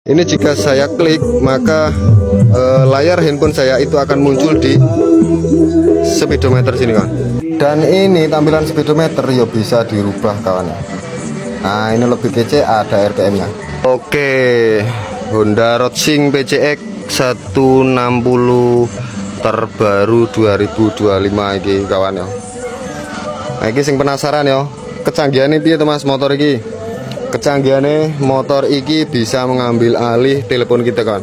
Ini jika saya klik maka layar handphone saya itu akan muncul di speedometer sini kan. Dan ini tampilan speedometer ya bisa dirubah kawan. Nah ini lebih kece, ada RPM nya. Oke, Honda Rodsing PCX 160 terbaru 2025 ini kawan ya. Nah ini sing penasaran ya, kecanggihan ini piye Mas motor ini? Kecanggihannya motor iki bisa mengambil alih telepon kita kan.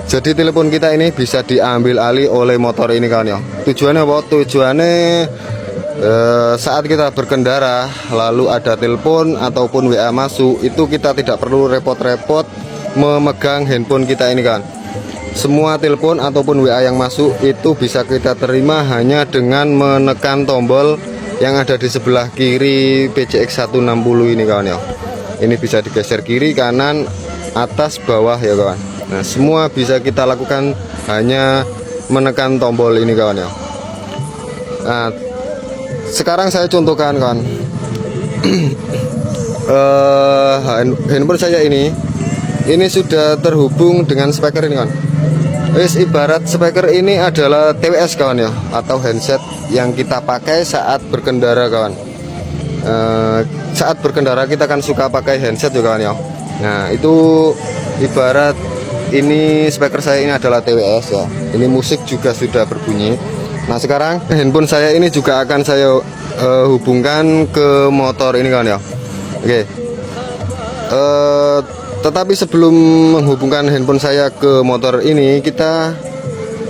Jadi telepon kita ini bisa diambil alih oleh motor ini kan ya. Tujuannya apa? Tujuannya saat kita berkendara lalu ada telepon ataupun WA masuk, itu kita tidak perlu repot-repot memegang handphone kita ini kan. Semua telepon ataupun WA yang masuk itu bisa kita terima hanya dengan menekan tombol yang ada di sebelah kiri PCX 160 ini kawan ya. Ini bisa digeser kiri, kanan, atas, bawah ya kawan. Nah semua bisa kita lakukan hanya menekan tombol ini kawan ya. Nah sekarang saya contohkan kawan. Handphone saya ini sudah terhubung dengan speaker ini kawan. Ibarat speaker ini adalah TWS kawan ya, atau handset yang kita pakai saat berkendara kawan. Saat berkendara kita kan suka pakai handset juga kawan ya. Nah itu ibarat ini speaker saya ini adalah TWS ya. Ini musik juga sudah berbunyi. Nah sekarang handphone saya ini juga akan saya hubungkan ke motor ini kawan ya. Oke. Tetapi sebelum menghubungkan handphone saya ke motor ini, kita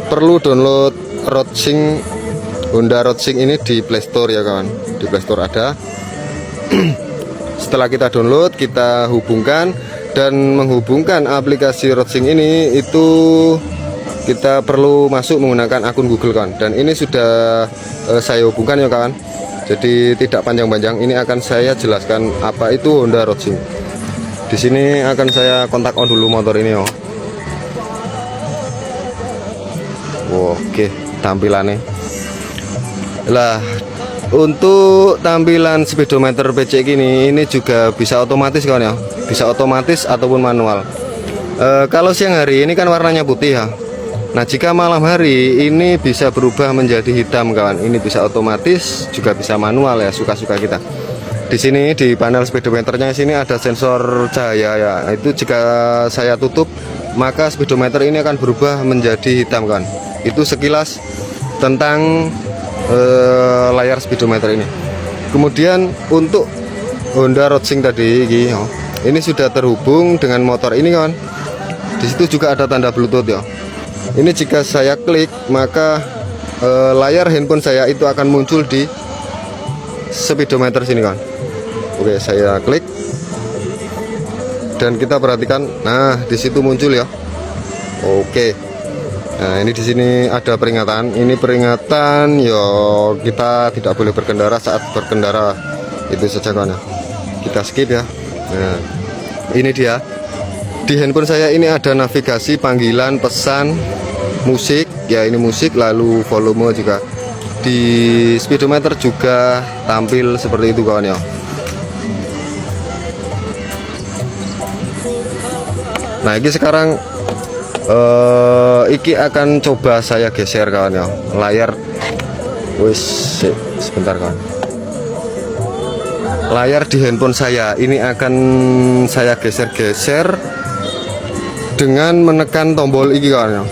perlu download Rodsing, Honda Rodsing ini di Playstore ya kawan. Di Playstore ada. Setelah kita download, kita hubungkan, dan menghubungkan aplikasi Rodsing ini itu kita perlu masuk menggunakan akun Google kawan. Dan ini sudah saya hubungkan ya kawan. Jadi tidak panjang-panjang, ini akan saya jelaskan apa itu Honda Rodsing. Di sini akan saya kontak on dulu motor ini oh. Oke, tampilannya. Lah, untuk tampilan speedometer PCX ini juga bisa otomatis kawan ya. Bisa otomatis ataupun manual. Kalau siang hari ini kan warnanya putih ya. Nah jika malam hari ini bisa berubah menjadi hitam kawan. Ini bisa otomatis juga bisa manual ya, suka-suka kita. Di sini di panel speedometernya sini ada sensor cahaya ya. Itu jika saya tutup maka speedometer ini akan berubah menjadi hitam kan. Itu sekilas tentang layar speedometer ini. Kemudian untuk Honda Rodsing tadi ini sudah terhubung dengan motor ini kawan. Di situ juga ada tanda Bluetooth ya. Ini jika saya klik maka layar handphone saya itu akan muncul di speedometer sini kawan. Oke, saya klik dan kita perhatikan, nah di situ muncul ya. Oke. Nah, ini di sini ada peringatan. Ini peringatan ya kita tidak boleh berkendara saat berkendara. Itu saja kawan ya. Kita skip ya. Nah, ini dia. Di handphone saya ini ada navigasi, panggilan, pesan, musik. Ya ini musik, lalu volume juga. Di speedometer juga tampil seperti itu kawan ya. Nah ini sekarang iki akan coba saya geser kawan ya layar. Wis sebentar kawan. Layar di handphone saya ini akan saya geser-geser dengan menekan tombol iki kawan ya.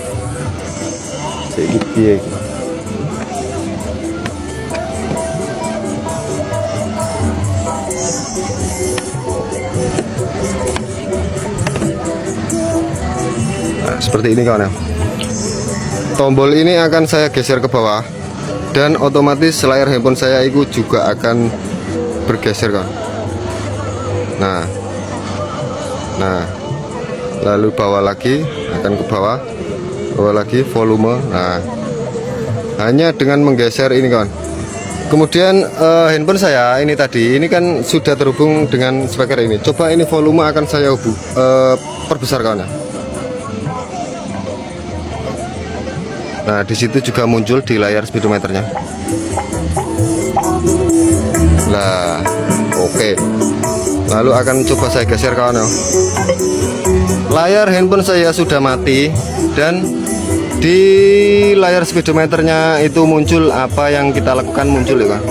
Seperti ini kawan ya. Tombol ini akan saya geser ke bawah dan otomatis layar handphone saya itu juga akan bergeser kawan. Nah lalu bawah lagi, akan ke bawah lagi, volume. Nah hanya dengan menggeser ini kawan. Kemudian handphone saya ini tadi ini kan sudah terhubung dengan speaker ini. Coba ini volume akan saya perbesar kawan ya. Nah di situ juga muncul di layar speedometernya. Nah oke. Lalu akan coba saya geser kawan ya. layar handphone saya sudah mati dan di layar speedometernya itu muncul apa yang kita lakukan muncul ya kan.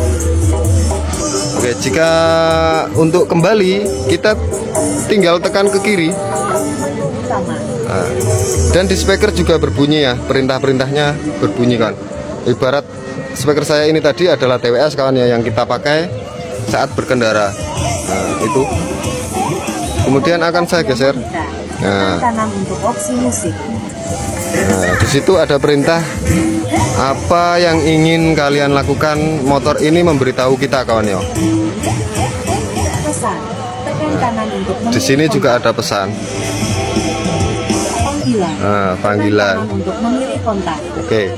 Oke, jika untuk kembali kita tinggal tekan ke kiri. Nah, dan di speaker juga berbunyi ya, perintah-perintahnya berbunyi kan. Ibarat speaker saya ini tadi adalah TWS kawan ya, yang kita pakai saat berkendara. Nah, itu. Kemudian akan saya geser. Nah, kanan untuk opsi musik. Nah, di situ ada perintah apa yang ingin kalian lakukan. Motor ini memberitahu kita kawan ya. Pesan. Tekan kanan untuk Di sini juga ada pesan. Panggilan. Nah, panggilan. Tekan kanan untuk memilih kontak. Oke.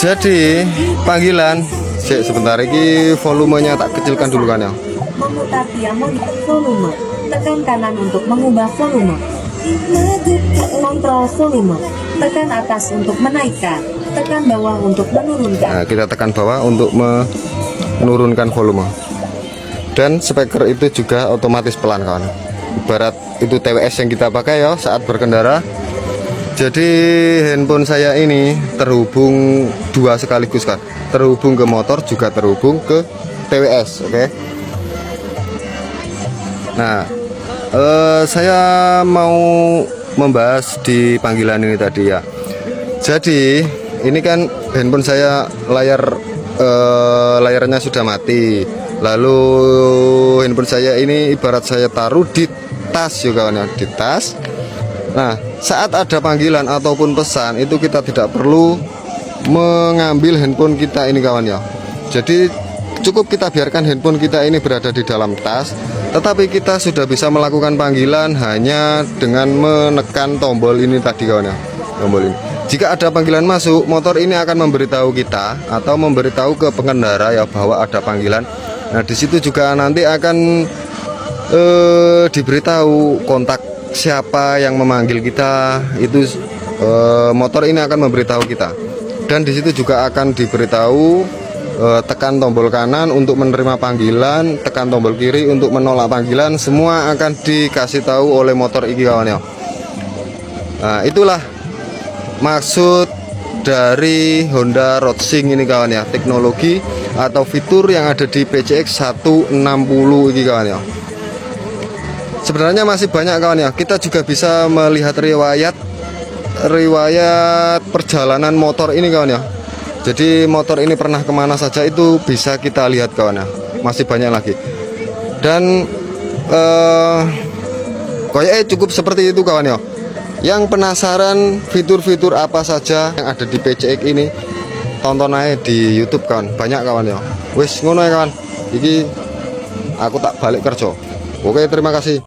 Jadi panggilan. Sebentar ini volumenya tak kecilkan dulu kan ya. Memutar tiang monitor volume. Tekan kanan untuk mengubah volume. Kontrol volume. Tekan atas untuk menaikkan. Tekan bawah untuk menurunkan. Nah, kita tekan bawah untuk menurunkan volume. Dan speaker itu juga otomatis pelan kawan. Ibarat itu TWS yang kita pakai ya saat berkendara. Jadi handphone saya ini terhubung dua sekaligus kan. Terhubung ke motor juga terhubung ke TWS, oke. Nah, saya mau membahas di panggilan ini tadi ya. Jadi ini kan handphone saya layarnya sudah mati. Lalu handphone saya ini ibarat saya taruh di tas ya kawan ya, di tas. Nah, saat ada panggilan ataupun pesan itu kita tidak perlu mengambil handphone kita ini kawan ya. Jadi cukup kita biarkan handphone kita ini berada di dalam tas, tetapi kita sudah bisa melakukan panggilan hanya dengan menekan tombol ini tadi kawan ya, tombol ini. Jika ada panggilan masuk, motor ini akan memberitahu kita atau memberitahu ke pengendara ya bahwa ada panggilan. Nah, di situ juga nanti akan diberitahu kontak siapa yang memanggil kita, itu motor ini akan memberitahu kita. Dan di situ juga akan diberitahu tekan tombol kanan untuk menerima panggilan, tekan tombol kiri untuk menolak panggilan, semua akan dikasih tahu oleh motor ini kawan ya. Nah, itulah maksud dari Honda Roadsync ini kawan ya, teknologi atau fitur yang ada di PCX 160 ini kawan ya. Sebenarnya masih banyak kawan ya. Kita juga bisa melihat riwayat perjalanan motor ini kawan ya. Jadi motor ini pernah kemana saja itu bisa kita lihat kawan ya. Masih banyak lagi. Dan kayaknya cukup seperti itu kawan ya. Yang penasaran fitur-fitur apa saja yang ada di PCX ini, tonton aja di YouTube kawan. Banyak kawan ya. Wis ngono ya kawan. Iki aku tak balik kerja. Oke, terima kasih.